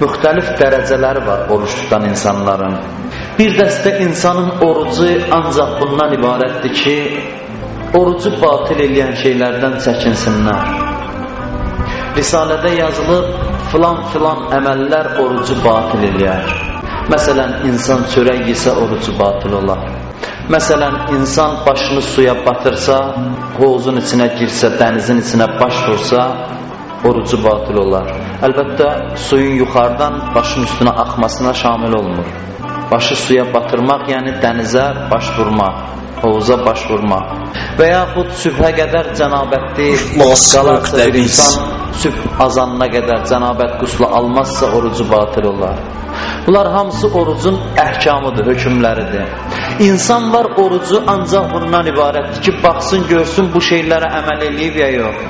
müxtəlif dərəcələri var oruç tutan insanların. Bir dəstə insanın orucu ancaq bundan ibarətdir ki, orucu batil eləyən şeylərdən çəkinsinlər. Risalədə yazılıb, filan əməllər orucu batil eləyər. Məsələn, insan çörək yesə orucu batil olar. Məsələn, insan başını suya batırsa, hovuzun içinə girsə, dənizin içinə baş vursa, orucu batil olar. Əlbəttə, suyun yuxarıdan başın üstünə axmasına şamil olmur. Başı suya batırmaq, yəni dənizə baş vurmaq, hovuza baş vurmaq. Və yaxud sübhə qədər cənabətli qalarsa bir insan, sübh azanına qədər cənabət quslu almazsa orucu batil olar. Bunlar hamısı orucun əhkamıdır, hökmləridir. İnsan var, orucu ancaq bundan ibarətdir ki, baxsın, görsün bu şeylərə əməl eləyib ya yox.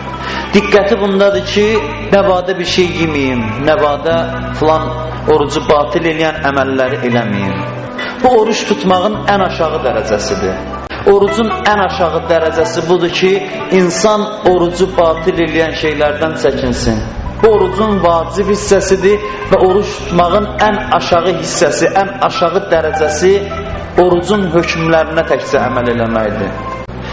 Diqqəti bundadır ki, nəbadə bir şey yeməyim, nəbadə filan orucu batil eləyən əməlləri eləməyim. Bu oruç tutmağın ən aşağı dərəcəsidir. Orucun ən aşağı dərəcəsi budur ki, insan orucu batil eləyən şeylərdən çəkinsin. Bu orucun vacib hissəsidir və oruç tutmağın ən aşağı hissəsi, ən aşağı dərəcəsi orucun hökmlərinə təkcə əməl eləməkdir.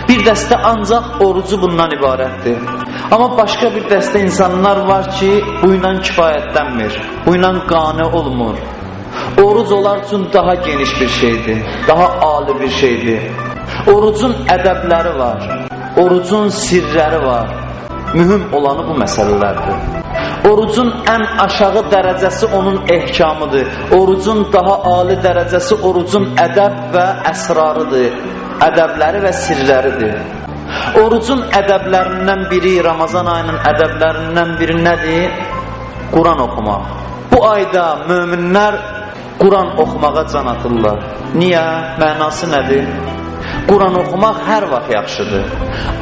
Bir dəstə ancaq orucu bundan ibarətdir. Amma başqa bir dəstə insanlar var ki, bu ilə kifayətlənmir, bu ilə qane olmur. Oruc onlar üçün daha geniş bir şeydir, daha ali bir şeydir. Orucun ədəbləri var, orucun sirləri var. Mühüm olanı bu məsələlərdir. Orucun ən aşağı dərəcəsi onun ehkamıdır. Orucun daha ali dərəcəsi orucun ədəb və əsrarıdır. Ədəbləri və sirləridir. Orucun ədəblərindən biri, Ramazan ayının ədəblərindən biri nədir? Quran oxumaq. Bu ayda möminlər Quran oxumağa can atırlar. Niyə? Mənası nədir? Quran oxumaq hər vaxt yaxşıdır.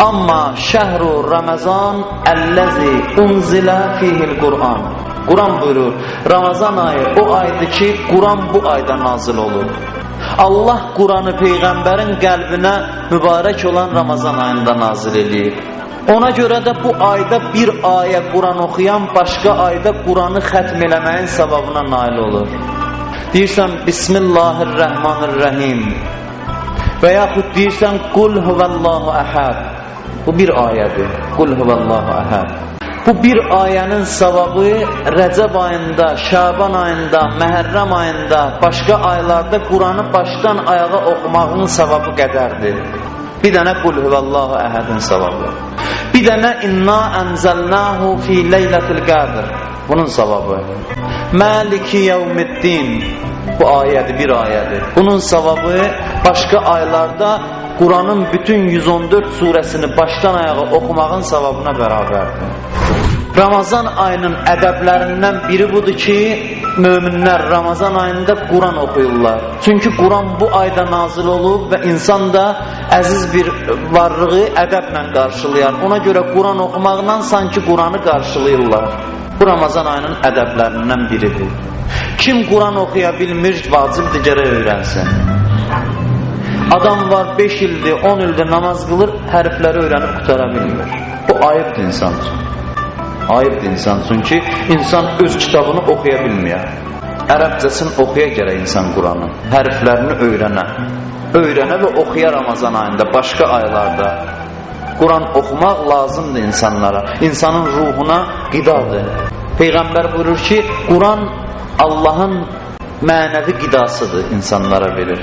Amma şəhru Ramazan əlləzi unzilə fihil Quran. Quran buyurur, Ramazan ayı o aydır ki, Quran bu ayda nazil olur. Allah Quranı Peyğəmbərin qəlbinə mübarək olan Ramazan ayında nazil eləyir. Ona görə də bu ayda bir ayə Quran oxuyan başqa ayda Quranı xətm eləməyin savabına nail olur. Deyirsən, Bismillahirrahmanirrahim və yaxud deyirsən, Qul huvəllahu əhəd. Bu bir ayədir, Qul huvəllahu əhəd. Bu bir ayənin savabı Rəcəb ayında, Şaban ayında, Məhərrəm ayında, başqa aylarda Quranı başdan ayağa oxumağın savabı qədərdir. Bir dənə Qul huvəllahu əhədin savabı. Bir dənə İnna ənzəlnahu fi leylətil qədr. Bunun savabı. Maliki yevmiddin. Bu ayədir, bir ayədir. Bunun savabı başqa aylarda Quranın bütün 114 surəsini başdan ayağa oxumağın savabına bərabərdir. Ramazan ayının ədəblərindən biri budur ki, möminlər Ramazan ayında Quran oxuyurlar. Çünki Quran bu ayda nazil olub və insan da əziz bir varlığı ədəblə qarşılayar. Ona görə Quran oxumaqla sanki Quranı qarşılayırlar. Bu Ramazan ayının ədəblərindən biridir. Kim Quran oxuya bilmir, vacibdir gərək öyrənsin. Adam var 5 ildir, 10 ildir namaz qılır, hərfləri öyrənib qutara bilmir. Bu ayıbdır insan üçün. Ayıbdır insan üçün ki, insan öz kitabını oxuya bilməyər. Ərəbcəsini oxuya gərək insan Quranı, hərflərini öyrənə. Öyrənə və oxuya Ramazan ayında, başqa aylarda. Quran oxumaq lazımdır insanlara, insanın ruhuna qidadır. Peyğəmbər buyurur ki, Quran Allahın mənəvi qidasıdır, insanlara verir.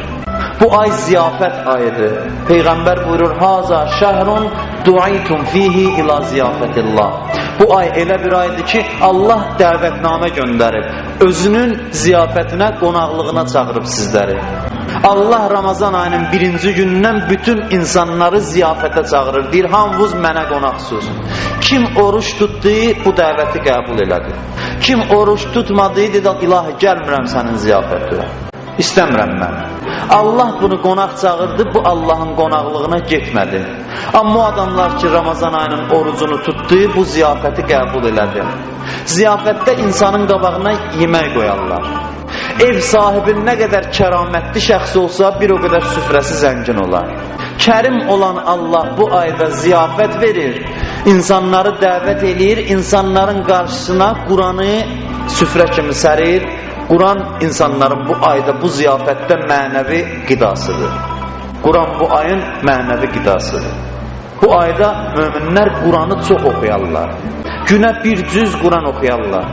Bu ay ziyafət ayıdır. Peyğəmbər buyurur, Haza şəhrun duaytum fihi ila ziyafətillah. Bu ay elə bir aydır ki, Allah dəvətnamə göndərib, özünün ziyafətinə, qonaqlığına çağırıb sizləri. Allah Ramazan ayının 1-ci günündən bütün insanları ziyafətə çağırır. Deyir, hamınız mənə qonaqsınız. Kim oruç tutdu, bu dəvəti qəbul elədi. Kim oruç tutmadı, dedi, ilahi gəlmirəm sənin ziyafətinə. İstəmirəm mən. Allah bunu qonaq çağırdı, bu Allahın qonaqlığına getmədi. Amma o adamlar ki, Ramazan ayının orucunu tutdu, bu ziyafəti qəbul elədi. Ziyafətdə insanın qabağına yemək qoyarlar. Ev sahibinin nə qədər kəramətli şəxs olsa, bir o qədər süfrəsi zəngin olar. Kərim olan Allah bu ayda ziyafət verir, insanları dəvət eləyir, insanların qarşısına Quranı süfrə kimi sərir. Quran insanların bu ayda, bu ziyafətdə mənəvi qidasıdır. Quran bu ayın mənəvi qidasıdır. Bu ayda möminlər Quranı çox oxuyarlar. Günə bir cüz Quran oxuyarlar.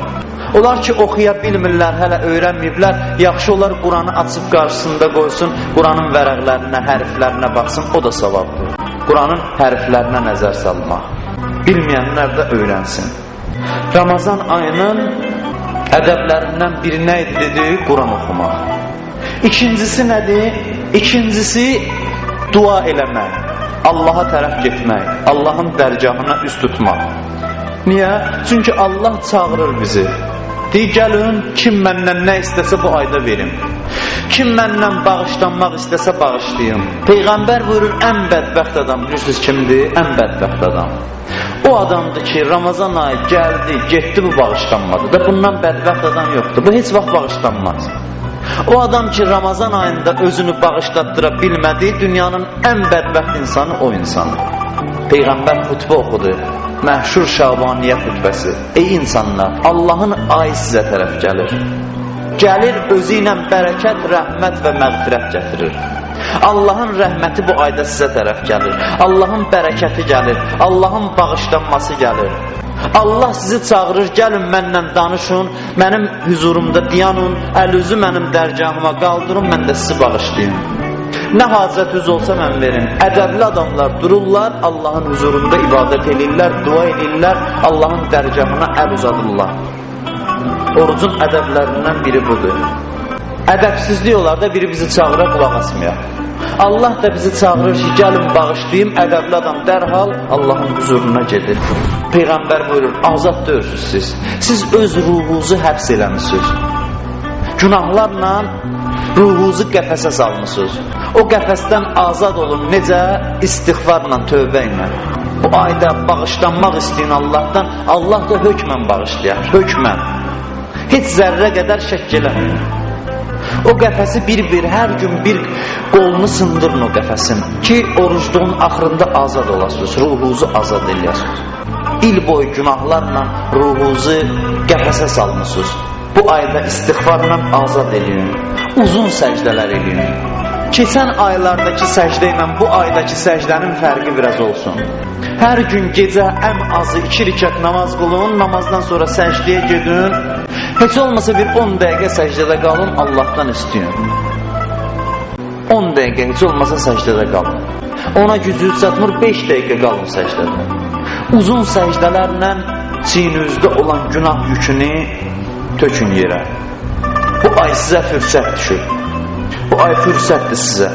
Onlar ki, oxuya bilmirlər, hələ öyrənməyiblər, yaxşı olar Quranı açıb qarşısında qoysun, Quranın vərəqlərinə, hərflərinə baxsın, o da savabdır. Quranın hərflərinə nəzər salmaq. Bilməyənlər də öyrənsin. Ramazan ayının ədəblərindən biri nə idi? Quran oxumaq. İkincisi nədir? İkincisi dua eləmək, Allaha tərəf getmək, Allahın dərgahına üst tutmaq. Niyə? Çünki Allah çağırır bizi. Deyir, gəlin, kim məndən nə istəsə bu ayda verim. Kim məndən bağışlanmaq istəsə bağışlayım. Peyğəmbər buyurur, ən bədbəxt adam, bilirsiniz kimdir? Ən bədbəxt adam. O adamdır ki, Ramazan ayı gəldi, getdi, bu bağışlanmadı. Da bundan bədbəxt adam yoxdur. Bu heç vaxt bağışlanmaz. O adam ki, Ramazan ayında özünü bağışlatdıra bilmədi, dünyanın ən bədbəxt insanı o insanı. Peyğəmbər xutbə oxudu. Məhşur Şabaniyyə xutbəsi. Ey insanlar, Allahın ayı sizə tərəf gəlir. Gəlir, özü ilə bərəkət, rəhmət və məğfirət gətirir. Allahın rəhməti bu ayda sizə tərəf gəlir. Allahın bərəkəti gəlir. Allahın bağışlanması gəlir. Allah sizi çağırır, gəlin mənlə danışın, mənim huzurumda dayanın, əlinizi mənim dərgahıma qaldırın, mən də sizi bağışlayım. Nə hacətiniz olsa mən verin. Ədəbli adamlar dururlar, Allahın huzurunda ibadət edirlər, dua edirlər, Allahın dərgahına əl uzadırlar. Orucun ədəblərindən biri budur. Ədəbsizlik olar da biri bizi çağıra qulaq asmayaq. Allah da bizi çağırır ki, gəlin bağışlayayım, ədəbli adam dərhal Allahın huzuruna gedir. Peyğəmbər buyurur, azad deyilsiniz siz. Siz öz ruhunuzu həbs eləmişsiniz. Günahlarla ruhunuzu qəfəsə salmışsınız. O qəfəsdən azad olun, necə? İstiğfarla, tövbə ilə. Bu ayda bağışlanmaq istəyin Allahdan, Allah da hökmən bağışlayar, hökmən. Heç zərrə qədər şək eləməyin. O qəfəsi bir-bir, hər gün bir qolunu sındırın o qəfəsin ki, orucluğun axırında azad olasınız, ruhunuzu azad eləyəsiniz. İl boyu günahlarla ruhunuzu qəfəsə salmışsınız. Bu ayda istiğfarla azad eləyin, uzun səcdələr eləyin. Keçən aylardakı səcdə ilə bu aydakı səcdənin fərqi biraz olsun. Hər gün gecə ən azı 2 rükət namaz qılın, namazdan sonra səcdəyə gedin. Heç olmasa bir 10 dəqiqə səcdədə qalın, Allahdan istəyin. 10 dəqiqə heç olmasa səcdədə qalın. Ona gücünüz çatmır, 5 dəqiqə qalın səcdədə. Uzun səcdələrlə çiyninizdə olan günah yükünü tökün yerə. Bu ay sizə fürsət düşür. Bu ay fürsətdir sizə.